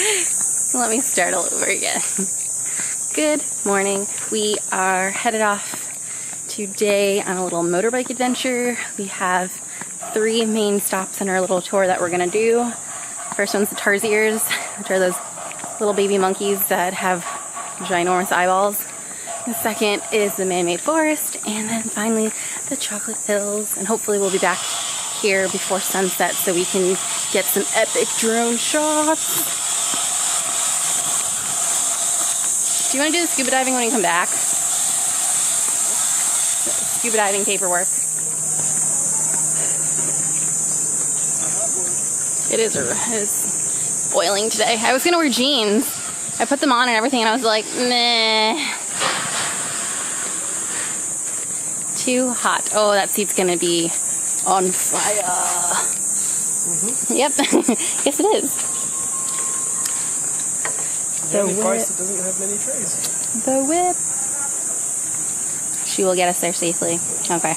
Let me start all over again. Good morning. We are headed off today on a little motorbike adventure. We have 3 main stops on our little tour that we're gonna do. First one's the tarsiers, which are those little baby monkeys that have ginormous eyeballs. The second is the man-made forest, and then finally the chocolate hills. And hopefully we'll be back here before sunset so we can get some epic drone shots. Do you want to do the scuba diving when you come back? Scuba diving paperwork. It is boiling today. I was gonna wear jeans. I put them on and everything and I was like, meh. Too hot. Oh, that seat's gonna be on fire. Yep. Yes, it is. The only place that doesn't have many trees. The whip. She will get us there safely. Okay.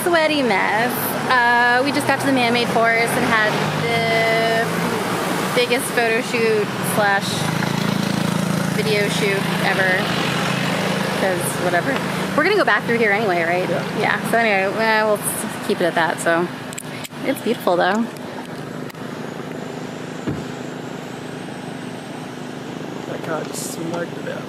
Sweaty mess. We just got to the man-made forest and had the biggest photo shoot slash video shoot ever. Because whatever. We're gonna go back through here anyway, right? Yeah. So anyway, we'll keep it at that. So it's beautiful though. That car just smoked it out.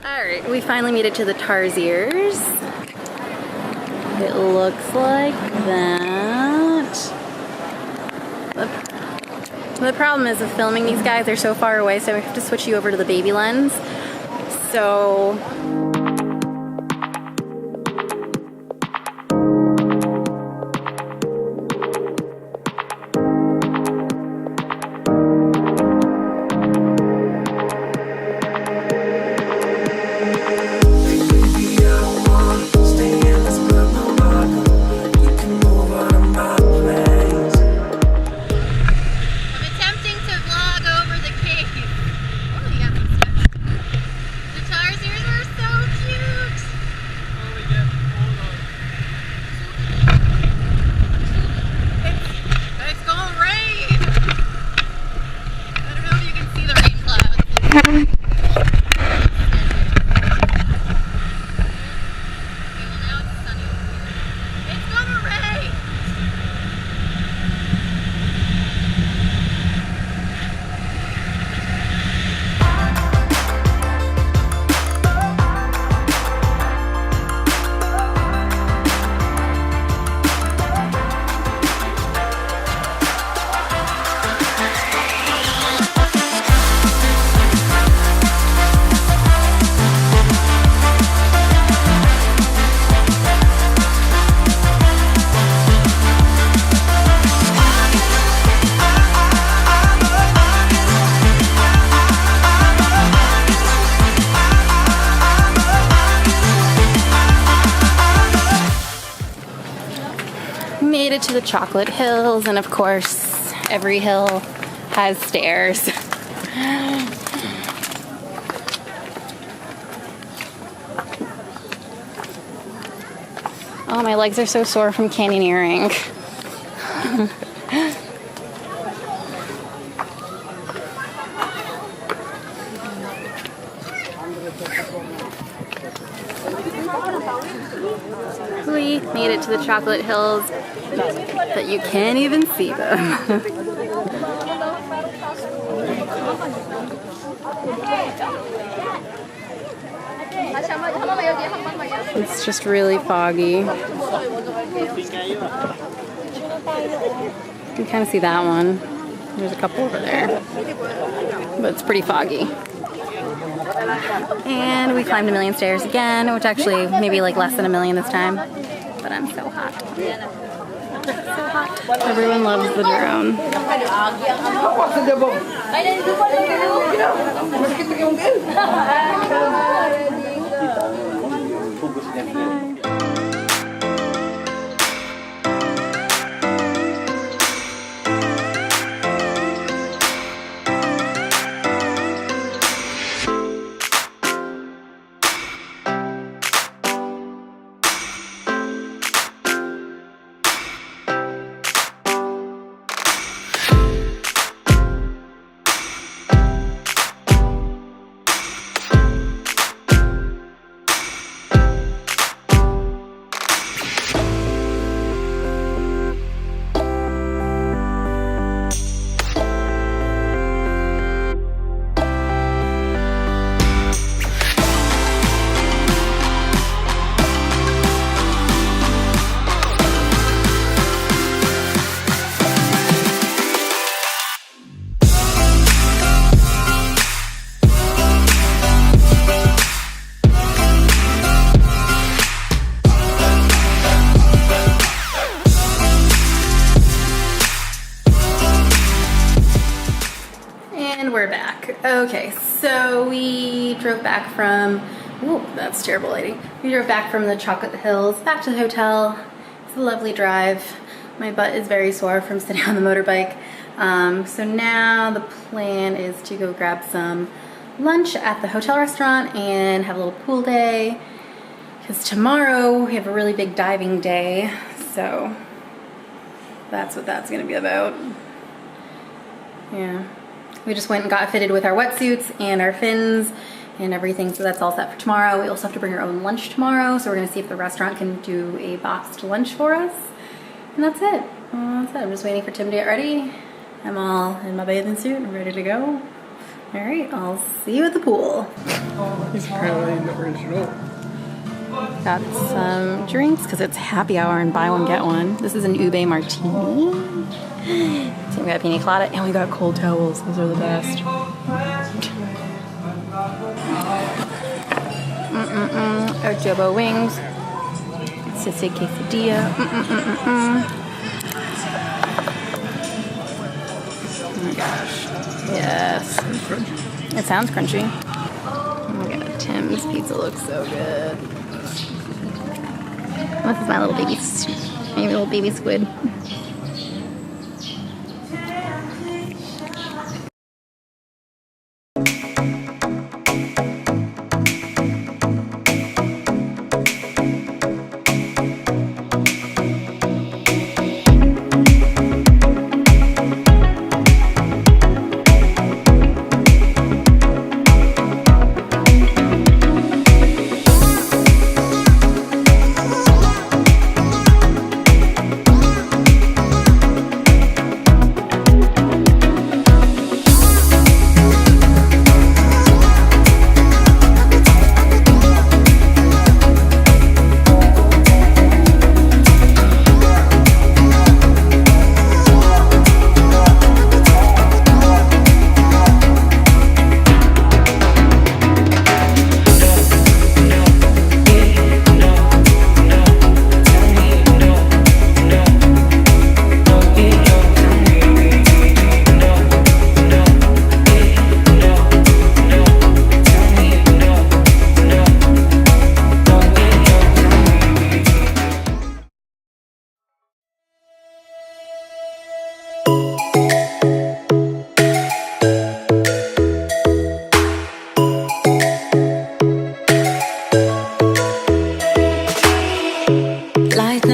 Alright, we finally made it to the tarsiers. It looks like that. The problem is with filming these guys, they're so far away, so we have to switch you over to the baby lens. So made it to the chocolate hills, and of course every hill has stairs. Oh, my legs are so sore from canyoneering. We made it to the chocolate hills, but you can't even see them. It's just really foggy. You can kind of see that one. There's a couple over there, but it's pretty foggy. And we climbed 1,000,000 stairs again, which actually maybe like less than 1,000,000 this time. But I'm so hot. So hot. Everyone loves the drone. We're back. Okay, so we drove back from, oh, that's terrible lighting. We drove back from the Chocolate Hills back to the hotel. It's a lovely drive. My butt is very sore from sitting on the motorbike. So now the plan is to go grab some lunch at the hotel restaurant and have a little pool day. Because tomorrow we have a really big diving day. So that's what that's gonna be about. Yeah. We just went and got fitted with our wetsuits and our fins and everything, so that's all set for tomorrow. We also have to bring our own lunch tomorrow, so we're gonna see if the restaurant can do a boxed lunch for us. And that's it. That's it. I'm just waiting for Tim to get ready. I'm all in my bathing suit and ready to go. All right, I'll see you at the pool. He's apparently in the original. Got some drinks because it's happy hour and buy one get one. This is an ube martini. So we got pina colada and we got cold towels. Those are the best. Adobo wings. Sisig quesadilla. Oh my gosh. Yes. It sounds crunchy. Oh my god, Tim's pizza looks so good. This is my little baby squid.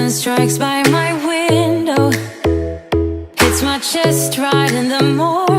Strikes by my window, hits my chest right in the morning.